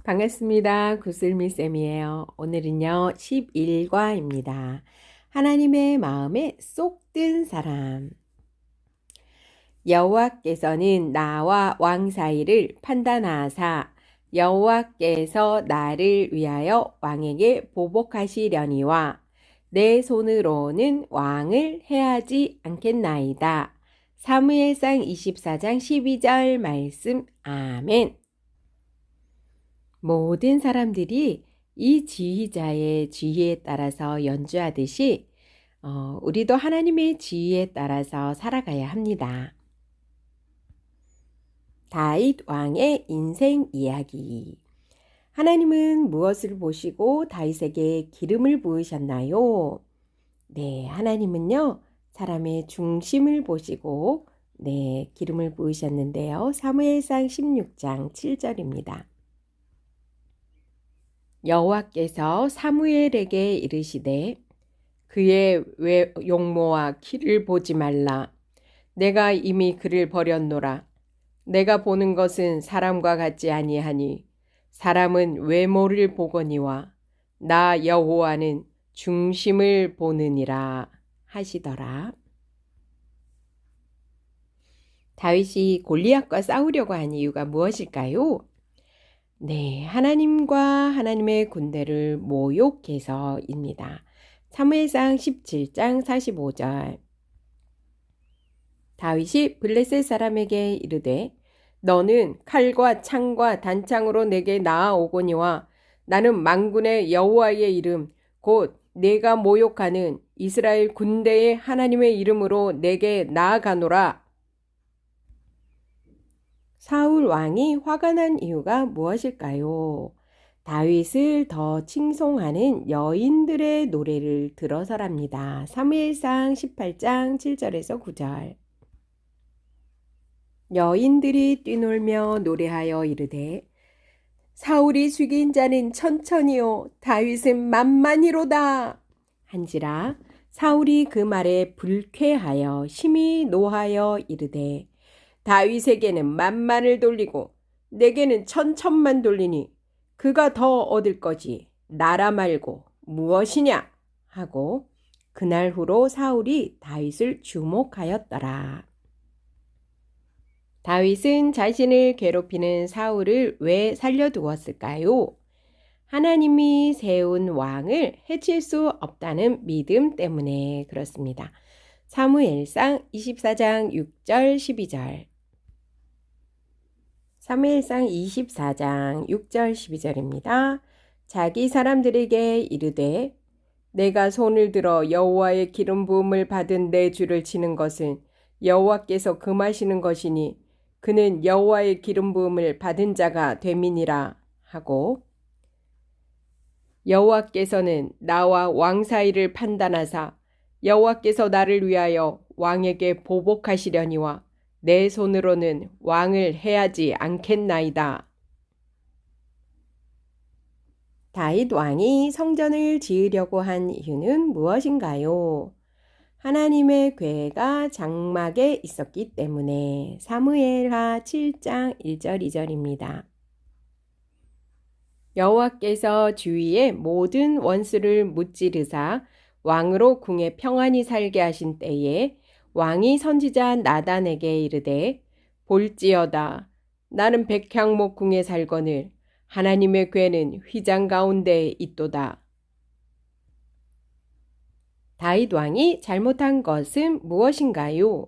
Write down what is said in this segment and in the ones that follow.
반갑습니다. 구슬미쌤이에요. 오늘은요, 11과입니다. 하나님의 마음에 쏙 든 사람. 여호와께서는 나와 왕 사이를 판단하사 여호와께서 나를 위하여 왕에게 보복하시려니와 내 손으로는 왕을 해하지 않겠나이다. 사무엘상 24장 12절 말씀. 아멘. 모든 사람들이 이 지휘자의 지휘에 따라서 연주하듯이 우리도 하나님의 지휘에 따라서 살아가야 합니다. 다윗 왕의 인생 이야기. 하나님은 무엇을 보시고 다윗에게 기름을 부으셨나요? 네, 하나님은요, 사람의 중심을 보시고 기름을 부으셨는데요. 사무엘상 16장 7절입니다. 여호와께서 사무엘에게 이르시되 그의 용모와 키를 보지 말라. 내가 이미 그를 버렸노라. 내가 보는 것은 사람과 같지 아니하니 사람은 외모를 보거니와 나 여호와는 중심을 보느니라 하시더라. 다윗이 골리앗과 싸우려고 한 이유가 무엇일까요? 네, 하나님과 하나님의 군대를 모욕해서입니다. 사무엘상 17장 45절. 다윗이 블레셋 사람에게 이르되 너는 칼과 창과 단창으로 내게 나아오거니와 나는 만군의 여호와의 이름 곧 내가 모욕하는 이스라엘 군대의 하나님의 이름으로 내게 나아가노라. 사울 왕이 화가 난 이유가 무엇일까요? 다윗을 더 칭송하는 여인들의 노래를 들어서랍니다. 사무엘상 18장 7절에서 9절. 여인들이 뛰놀며 노래하여 이르되 사울이 죽인 자는 천천히요 다윗은 만만히로다 한지라 사울이 그 말에 불쾌하여 심히 노하여 이르되 다윗에게는 만만을 돌리고 내게는 천천만 돌리니 그가 더 얻을 거지 나라 말고 무엇이냐 하고 그날 후로 사울이 다윗을 주목하였더라. 다윗은 자신을 괴롭히는 사울을 왜 살려두었을까요? 하나님이 세운 왕을 해칠 수 없다는 믿음 때문에 그렇습니다. 사무엘상 24장 6절 12절. 사무엘상 24장 6절 12절입니다. 자기 사람들에게 이르되 내가 손을 들어 여호와의 기름 부음을 받은 내 주를 치는 것은 여호와께서 금하시는 것이니 그는 여호와의 기름 부음을 받은 자가 됨이니라 하고 여호와께서는 나와 왕 사이를 판단하사 여호와께서 나를 위하여 왕에게 보복하시려니와 내 손으로는 왕을 해하지 않겠나이다. 다윗 왕이 성전을 지으려고 한 이유는 무엇인가요? 하나님의 궤가 장막에 있었기 때문에 사무엘하 7장 1절 2절입니다. 여호와께서 주위의 모든 원수를 무찌르사 왕으로 궁에 평안히 살게 하신 때에 왕이 선지자 나단에게 이르되 볼지어다 나는 백향목 궁에 살거늘 하나님의 궤는 휘장 가운데 있도다. 다윗 왕이 잘못한 것은 무엇인가요?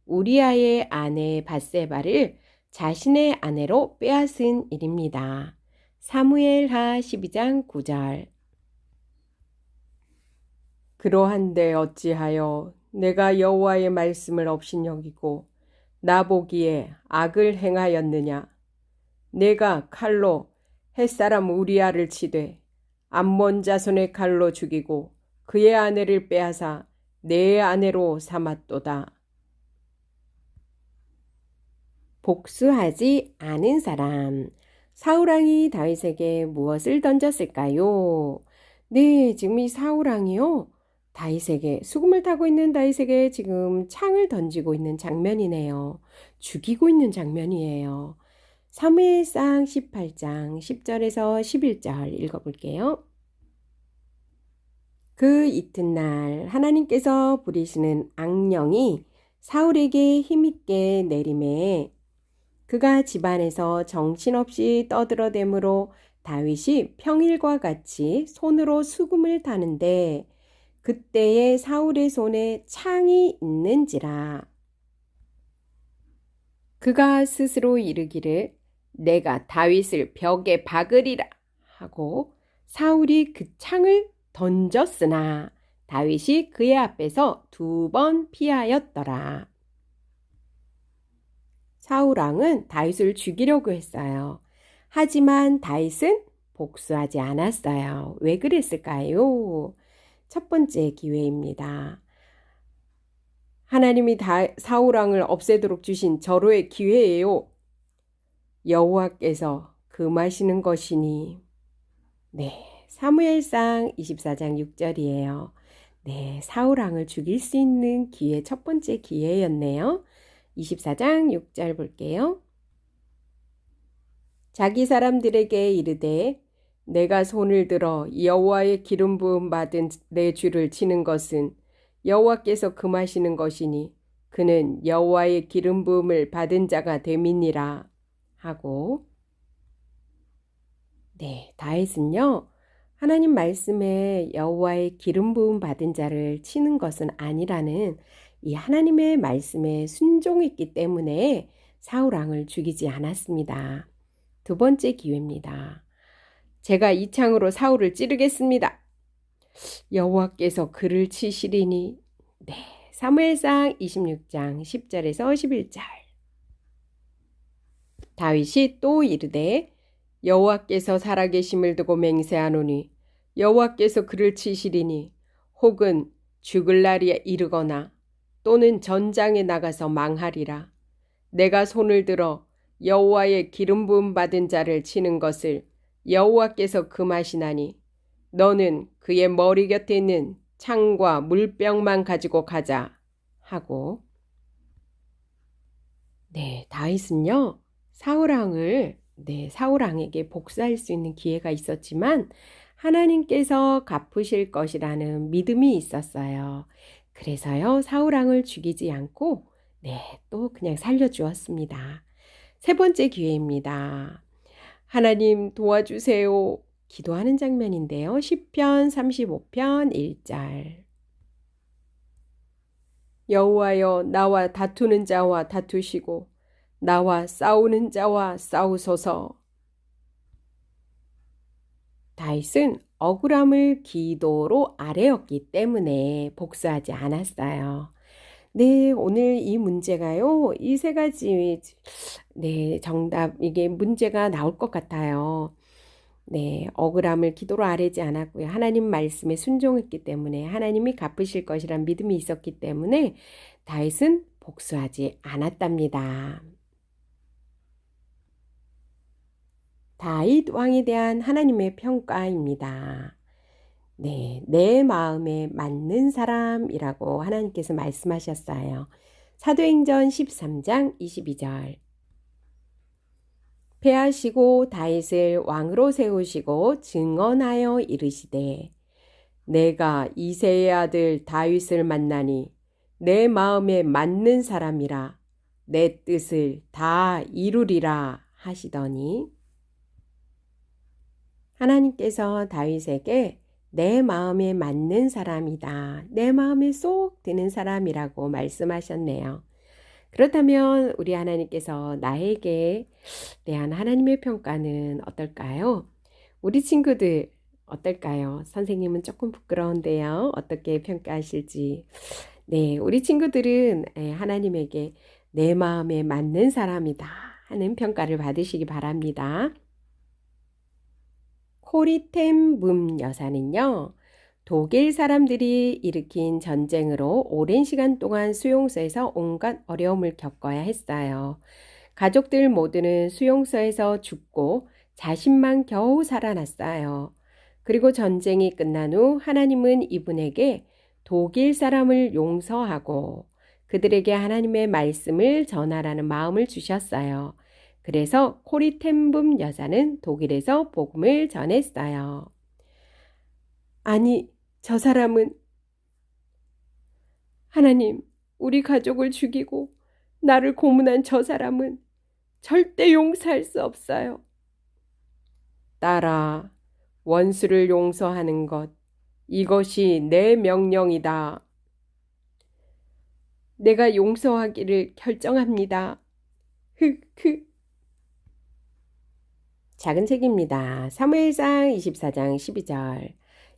우리아의 아내 밧세바를 자신의 아내로 빼앗은 일입니다. 사무엘하 12장 9절. 그러한데 어찌하여 내가 여호와의 말씀을 업신여기고 나보기에 악을 행하였느냐? 내가 칼로 햇사람 우리아를 치되 암몬 자손의 칼로 죽이고 그의 아내를 빼앗아 내 아내로 삼았도다. 복수하지 않은 사람. 사울왕이 다윗에게 무엇을 던졌을까요? 네, 지금 이 사울왕이요. 다윗에게 수금을 타고 있는 다윗에게 지금 창을 던지고 있는 장면이네요. 죽이고 있는 장면이에요. 사무엘상 18장 10절에서 11절 읽어볼게요. 그 이튿날 하나님께서 부리시는 악령이 사울에게 힘있게 내림에 그가 집안에서 정신없이 떠들어대므로 다윗이 평일과 같이 손으로 수금을 타는데 그때에 사울의 손에 창이 있는지라. 그가 스스로 이르기를 내가 다윗을 벽에 박으리라 하고 사울이 그 창을 던졌으나 다윗이 그의 앞에서 2번 피하였더라. 사울 왕은 다윗을 죽이려고 했어요. 하지만 다윗은 복수하지 않았어요. 왜 그랬을까요? 첫 번째 기회입니다. 하나님이 사울 왕을 없애도록 주신 절호의 기회예요. 여호와께서 금하시는 것이니. 네, 사무엘상 24장 6절이에요. 네, 사울 왕을 죽일 수 있는 기회, 첫 번째 기회였네요. 24장 6절 볼게요. 자기 사람들에게 이르되 내가 손을 들어 여호와의 기름 부음 받은 내 주를 치는 것은 여호와께서 금하시는 것이니 그는 여호와의 기름 부음을 받은 자가 됨이니라 하고. 네, 다윗은요 하나님 말씀에 여호와의 기름 부음 받은 자를 치는 것은 아니라는 이 하나님의 말씀에 순종했기 때문에 사울 왕을 죽이지 않았습니다. 두 번째 기회입니다. 제가 이 창으로 사울을 찌르겠습니다. 여호와께서 그를 치시리니. 네, 사무엘상 26장 10절에서 11절. 다윗이 또 이르되 여호와께서 살아계심을 두고 맹세하노니 여호와께서 그를 치시리니 혹은 죽을 날이 이르거나 또는 전장에 나가서 망하리라. 내가 손을 들어 여호와의 기름 부음 받은 자를 치는 것을 여호와께서 금하시나니 너는 그의 머리 곁에 있는 창과 물병만 가지고 가자 하고. 네, 다윗은요 사울 왕에게 복수할 수 있는 기회가 있었지만 하나님께서 갚으실 것이라는 믿음이 있었어요. 그래서요 사울 왕을 죽이지 않고 또 그냥 살려주었습니다. 세 번째 기회입니다. 하나님 도와주세요. 기도하는 장면인데요. 시편 35편 1절. 여호와여 나와 다투는 자와 다투시고 나와 싸우는 자와 싸우소서. 다윗은 억울함을 기도로 아뢰었기 때문에 복수하지 않았어요. 네, 오늘 이 문제가요. 이 세 가지 정답 이게 문제가 나올 것 같아요. 네, 억울함을 기도로 아뢰지 않았고요. 하나님 말씀에 순종했기 때문에 하나님이 갚으실 것이란 믿음이 있었기 때문에 다윗은 복수하지 않았답니다. 다윗 왕에 대한 하나님의 평가입니다. 네, 내 마음에 맞는 사람이라고 하나님께서 말씀하셨어요. 사도행전 13장 22절. 패하시고 다윗을 왕으로 세우시고 증언하여 이르시되 내가 이새의 아들 다윗을 만나니 내 마음에 맞는 사람이라 내 뜻을 다 이루리라 하시더니. 하나님께서 다윗에게 내 마음에 맞는 사람이다. 내 마음에 쏙 드는 사람이라고 말씀하셨네요. 그렇다면 우리 하나님께서 나에게 대한 하나님의 평가는 어떨까요? 우리 친구들 어떨까요? 선생님은 조금 부끄러운데요. 어떻게 평가하실지. 네, 우리 친구들은 하나님에게 내 마음에 맞는 사람이다 하는 평가를 받으시기 바랍니다. 코리템붐 여사는요, 독일 사람들이 일으킨 전쟁으로 오랜 시간 동안 수용소에서 온갖 어려움을 겪어야 했어요. 가족들 모두는 수용소에서 죽고 자신만 겨우 살아났어요. 그리고 전쟁이 끝난 후 하나님은 이분에게 독일 사람을 용서하고 그들에게 하나님의 말씀을 전하라는 마음을 주셨어요. 그래서 코리텐붐 여사는 독일에서 복음을 전했어요. 아니, 저 사람은 하나님, 우리 가족을 죽이고 나를 고문한 저 사람은 절대 용서할 수 없어요. 딸아, 원수를 용서하는 것, 이것이 내 명령이다. 내가 용서하기를 결정합니다. 작은 책입니다. 사무엘상 24장 12절.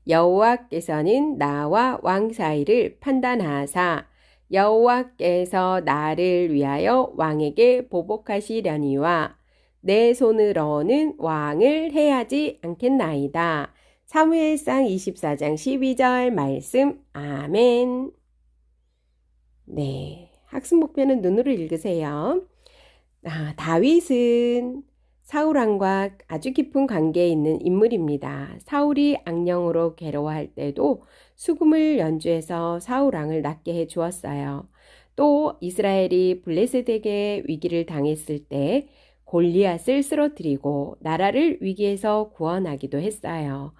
여호와께서는 나와 왕 사이를 판단하사 여호와께서 나를 위하여 왕에게 보복하시려니와 내 손으로는 왕을 해하지 않겠나이다. 사무엘상 24장 12절 말씀. 아멘. 네, 학습 목표는 눈으로 읽으세요. 다윗은 사울 왕과 아주 깊은 관계에 있는 인물입니다. 사울이 악령으로 괴로워할 때도 수금을 연주해서 사울 왕을 낫게 해 주었어요. 또 이스라엘이 블레셋에게 위기를 당했을 때 골리앗을 쓰러뜨리고 나라를 위기에서 구원하기도 했어요.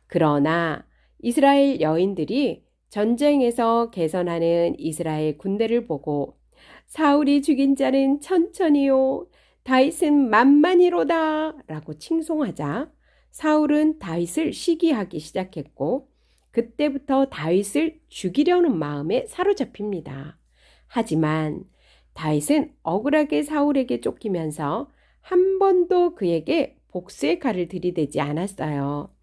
그러나 이스라엘 여인들이 전쟁에서 개선하는 이스라엘 군대를 보고 사울이 죽인 자는 천천히요, 다윗은 만만히로다 라고 칭송하자 사울은 다윗을 시기하기 시작했고 그때부터 다윗을 죽이려는 마음에 사로잡힙니다. 하지만 다윗은 억울하게 사울에게 쫓기면서 한 번도 그에게 복수의 칼을 들이대지 않았어요.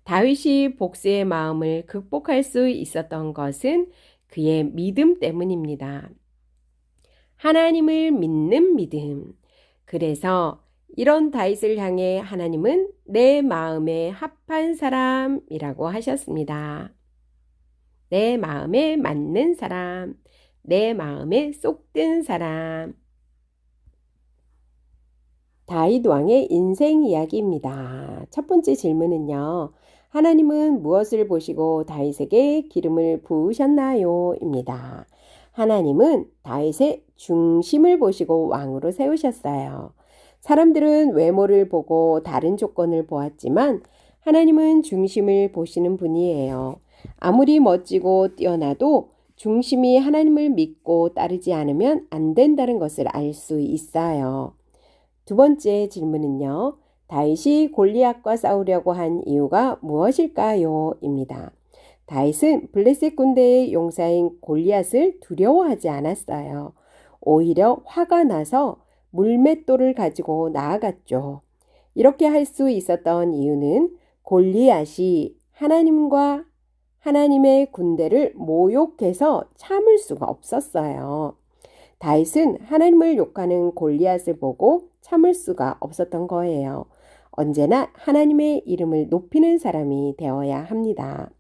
다윗이 복수의 마음을 극복할 수 있었던 것은 그의 믿음 때문입니다. 하나님을 믿는 믿음. 그래서 이런 다윗을 향해 하나님은 내 마음에 합한 사람이라고 하셨습니다. 내 마음에 맞는 사람, 내 마음에 쏙든 사람. 다윗 왕의 인생 이야기입니다. 첫 번째 질문은요. 하나님은 무엇을 보시고 다윗에게 기름을 부으셨나요? 입니다. 하나님은 다윗의 중심을 보시고 왕으로 세우셨어요. 사람들은 외모를 보고 다른 조건을 보았지만 하나님은 중심을 보시는 분이에요. 아무리 멋지고 뛰어나도 중심이 하나님을 믿고 따르지 않으면 안 된다는 것을 알 수 있어요. 두 번째 질문은요. 다윗이 골리앗과 싸우려고 한 이유가 무엇일까요? 입니다. 다윗은 블레셋 군대의 용사인 골리앗을 두려워하지 않았어요. 오히려 화가 나서 물맷돌을 가지고 나아갔죠. 이렇게 할 수 있었던 이유는 골리앗이 하나님과 하나님의 군대를 모욕해서 참을 수가 없었어요. 다윗은 하나님을 욕하는 골리앗을 보고 참을 수가 없었던 거예요. 언제나 하나님의 이름을 높이는 사람이 되어야 합니다.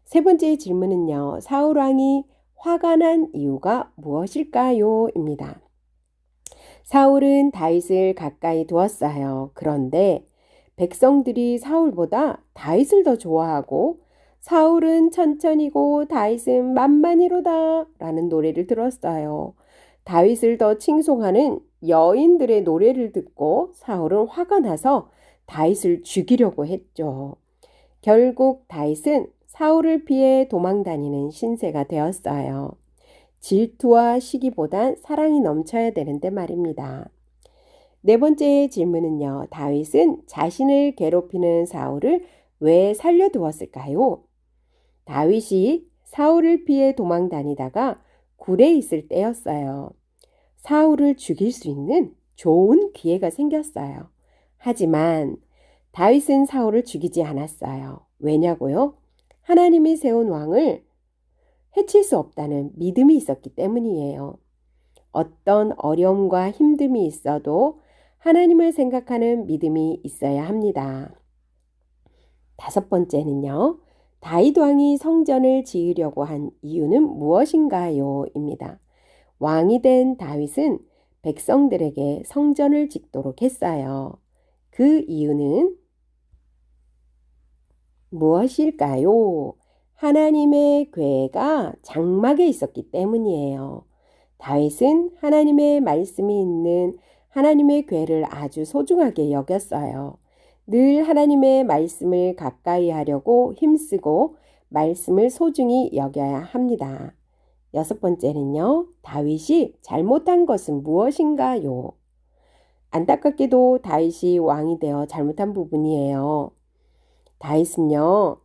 세 번째 질문은요. 사울 왕이 화가 난 이유가 무엇일까요? 입니다. 사울은 다윗을 가까이 두었어요. 그런데 백성들이 사울보다 다윗을 더 좋아하고 사울은 천천히고 다윗은 만만히로다 라는 노래를 들었어요. 다윗을 더 칭송하는 여인들의 노래를 듣고 사울은 화가 나서 다윗을 죽이려고 했죠. 결국 다윗은 사울을 피해 도망다니는 신세가 되었어요. 질투와 시기보단 사랑이 넘쳐야 되는데 말입니다. 네 번째 질문은요. 다윗은 자신을 괴롭히는 사울을 왜 살려두었을까요? 다윗이 사울을 피해 도망다니다가 굴에 있을 때였어요. 사울을 죽일 수 있는 좋은 기회가 생겼어요. 하지만 다윗은 사울을 죽이지 않았어요. 왜냐고요? 하나님이 세운 왕을 해칠 수 없다는 믿음이 있었기 때문이에요. 어떤 어려움과 힘듦이 있어도 하나님을 생각하는 믿음이 있어야 합니다. 다섯 번째는요. 다윗 왕이 성전을 지으려고 한 이유는 무엇인가요? 입니다. 왕이 된 다윗은 백성들에게 성전을 짓도록 했어요. 그 이유는 무엇일까요? 하나님의 궤가 장막에 있었기 때문이에요. 다윗은 하나님의 말씀이 있는 하나님의 궤를 아주 소중하게 여겼어요. 늘 하나님의 말씀을 가까이 하려고 힘쓰고 말씀을 소중히 여겨야 합니다. 여섯 번째는요, 다윗이 잘못한 것은 무엇인가요? 안타깝게도 다윗이 왕이 되어 잘못한 부분이에요. 다윗은요,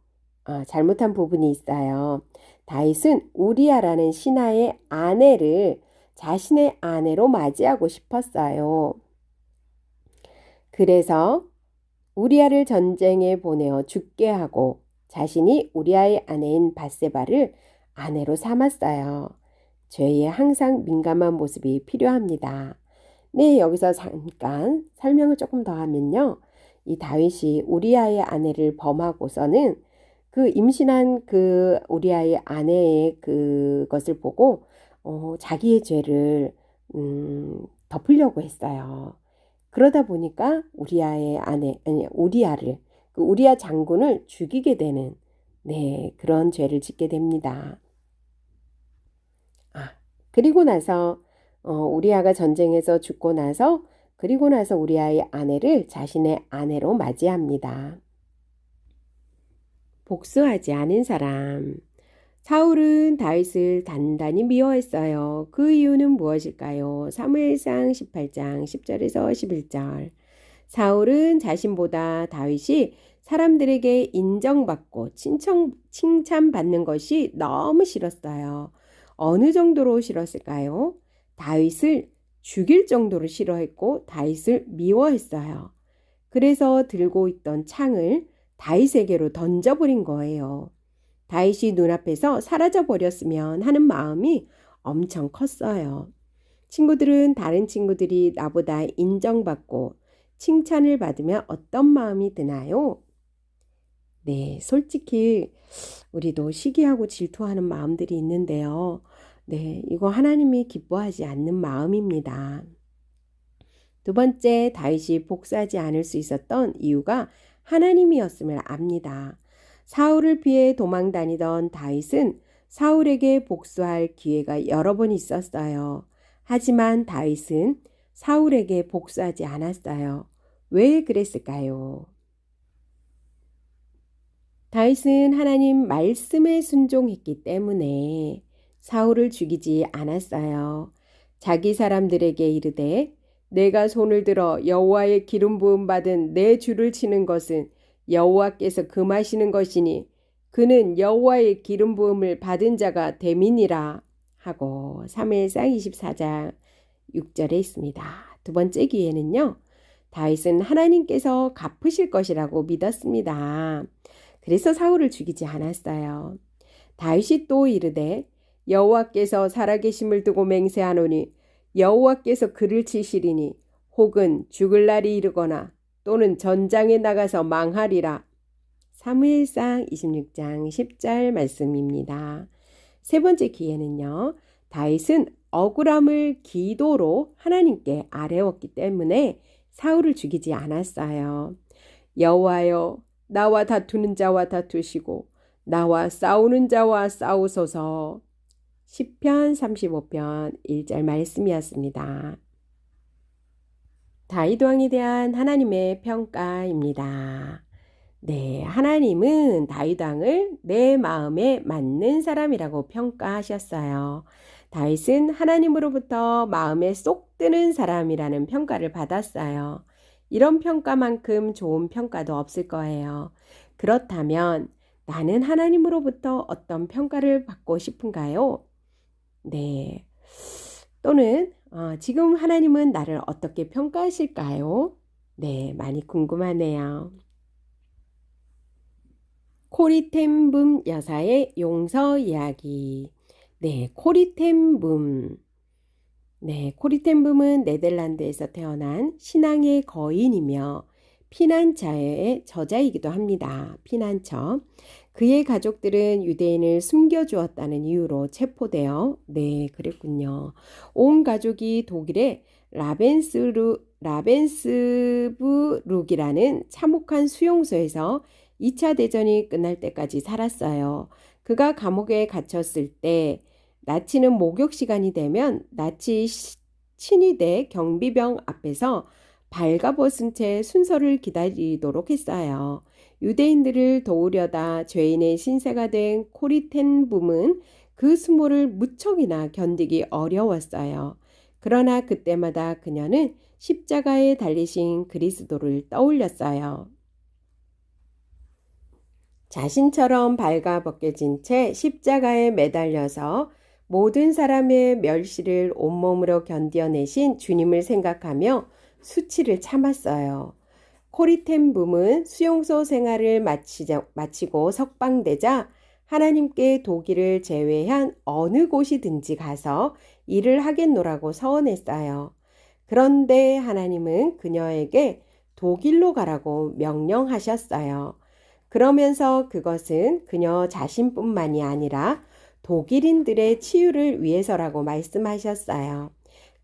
잘못한 부분이 있어요. 다윗은 우리아라는 신하의 아내를 자신의 아내로 맞이하고 싶었어요. 그래서 우리아를 전쟁에 보내어 죽게 하고 자신이 우리아의 아내인 밧세바를 아내로 삼았어요. 죄에 항상 민감한 모습이 필요합니다. 네, 여기서 잠깐 설명을 조금 더 하면요. 이 다윗이 우리아의 아내를 범하고서는 그 임신한 그 우리아의 아내의 그것을 보고 자기의 죄를 덮으려고 했어요. 그러다 보니까 우리아의 아내, 아니 우리아를 그 우리아 장군을 죽이게 되는 그런 죄를 짓게 됩니다. 그리고 나서 우리아가 전쟁에서 죽고 나서 그리고 나서 우리아의 아내를 자신의 아내로 맞이합니다. 복수하지 않은 사람. 사울은 다윗을 단단히 미워했어요. 그 이유는 무엇일까요? 사무엘상 18장 10절에서 11절. 사울은 자신보다 다윗이 사람들에게 인정받고 칭찬받는 것이 너무 싫었어요. 어느 정도로 싫었을까요? 다윗을 죽일 정도로 싫어했고 다윗을 미워했어요. 그래서 들고 있던 창을 다윗에게로 던져버린 거예요. 다윗이 눈앞에서 사라져 버렸으면 하는 마음이 엄청 컸어요. 친구들은 다른 친구들이 나보다 인정받고 칭찬을 받으면 어떤 마음이 드나요? 네, 솔직히 우리도 시기하고 질투하는 마음들이 있는데요. 네, 이거 하나님이 기뻐하지 않는 마음입니다. 두 번째, 다윗이 복수하지 않을 수 있었던 이유가 하나님이었음을 압니다. 사울을 피해 도망 다니던 다윗은 사울에게 복수할 기회가 여러 번 있었어요. 하지만 다윗은 사울에게 복수하지 않았어요. 왜 그랬을까요? 다윗은 하나님 말씀에 순종했기 때문에 사울을 죽이지 않았어요. 자기 사람들에게 이르되 내가 손을 들어 여호와의 기름 부음 받은 내 주를 치는 것은 여호와께서 금하시는 것이니 그는 여호와의 기름 부음을 받은 자가 됨이니라 하고 사무엘상 24장 6절에 있습니다. 두 번째 기회는요. 다윗은 하나님께서 갚으실 것이라고 믿었습니다. 그래서 사울을 죽이지 않았어요. 다윗이 또 이르되 여호와께서 살아계심을 두고 맹세하노니 여호와께서 그를 치시리니 혹은 죽을 날이 이르거나 또는 전장에 나가서 망하리라. 사무엘상 26장 10절 말씀입니다. 세 번째 기회는요. 다윗은 억울함을 기도로 하나님께 아뢰었기 때문에 사울을 죽이지 않았어요. 여호와여 나와 다투는 자와 다투시고 나와 싸우는 자와 싸우소서. 시편 35편 1절 말씀이었습니다. 다윗 왕에 대한 하나님의 평가입니다. 네, 하나님은 다윗 왕을 내 마음에 맞는 사람이라고 평가하셨어요. 다윗은 하나님으로부터 마음에 쏙 드는 사람이라는 평가를 받았어요. 이런 평가만큼 좋은 평가도 없을 거예요. 그렇다면 나는 하나님으로부터 어떤 평가를 받고 싶은가요? 네. 또는 지금 하나님은 나를 어떻게 평가하실까요? 네, 많이 궁금하네요. 코리텐붐 여사의 용서 이야기. 네, 코리텐붐. 네, 코리텐붐은 네덜란드에서 태어난 신앙의 거인이며 피난처의 저자이기도 합니다. 피난처. 그의 가족들은 유대인을 숨겨주었다는 이유로 체포되어 그랬군요. 온 가족이 독일의 라벤스부룩이라는 참혹한 수용소에서 2차 대전이 끝날 때까지 살았어요. 그가 감옥에 갇혔을 때 나치는 목욕 시간이 되면 나치 친위대 경비병 앞에서 발가벗은 채 순서를 기다리도록 했어요. 유대인들을 도우려다 죄인의 신세가 된 코리텐붐은 그 수모를 무척이나 견디기 어려웠어요. 그러나 그때마다 그녀는 십자가에 달리신 그리스도를 떠올렸어요. 자신처럼 발가벗겨진 채 십자가에 매달려서 모든 사람의 멸시를 온몸으로 견뎌내신 주님을 생각하며 수치를 참았어요. 코리텐붐은 수용소 생활을 마치고 석방되자 하나님께 독일을 제외한 어느 곳이든지 가서 일을 하겠노라고 서원했어요. 그런데 하나님은 그녀에게 독일로 가라고 명령하셨어요. 그러면서 그것은 그녀 자신뿐만이 아니라 독일인들의 치유를 위해서라고 말씀하셨어요.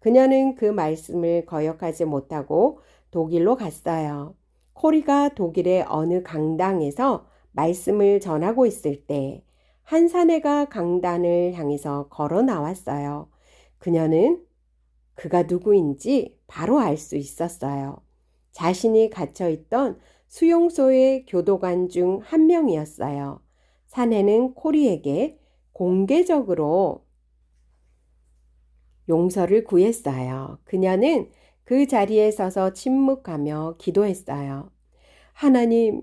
그녀는 그 말씀을 거역하지 못하고 독일로 갔어요. 코리가 독일의 어느 강당에서 말씀을 전하고 있을 때 한 사내가 강단을 향해서 걸어 나왔어요. 그녀는 그가 누구인지 바로 알 수 있었어요. 자신이 갇혀있던 수용소의 교도관 중 한 명이었어요. 사내는 코리에게 공개적으로 용서를 구했어요. 그녀는 그 자리에 서서 침묵하며 기도했어요. 하나님,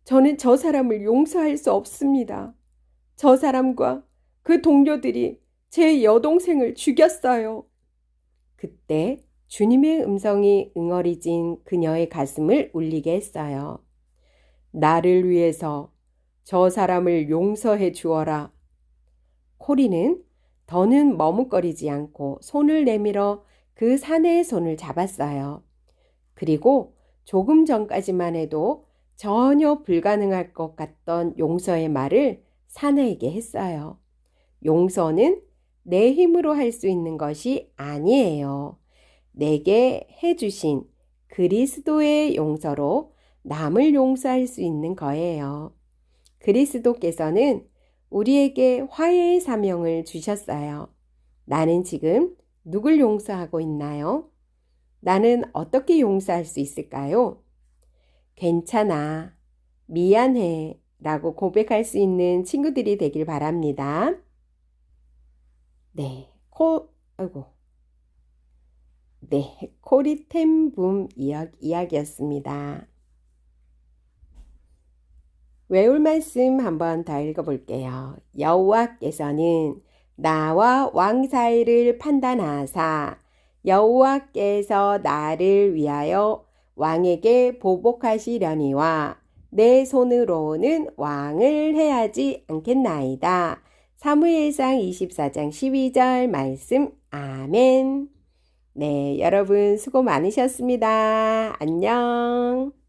저는 저 사람을 용서할 수 없습니다. 저 사람과 그 동료들이 제 여동생을 죽였어요. 그때 주님의 음성이 응어리진 그녀의 가슴을 울리게 했어요. 나를 위해서 저 사람을 용서해 주어라. 코리는 더는 머뭇거리지 않고 손을 내밀어 그 사내의 손을 잡았어요. 그리고 조금 전까지만 해도 전혀 불가능할 것 같던 용서의 말을 사내에게 했어요. 용서는 내 힘으로 할 수 있는 것이 아니에요. 내게 해주신 그리스도의 용서로 남을 용서할 수 있는 거예요. 그리스도께서는 우리에게 화해의 사명을 주셨어요. 나는 지금 누굴 용서하고 있나요? 나는 어떻게 용서할 수 있을까요? 괜찮아, 미안해 라고 고백할 수 있는 친구들이 되길 바랍니다. 네, 코리텐붐 이야기였습니다. 외울 말씀 한번 더 읽어볼게요. 여호와께서는 나와 왕 사이를 판단하사 여호와께서 나를 위하여 왕에게 보복하시려니와 내 손으로는 왕을 해하지 않겠나이다. 사무엘상 24장 12절 말씀. 아멘. 네, 여러분 수고 많으셨습니다. 안녕.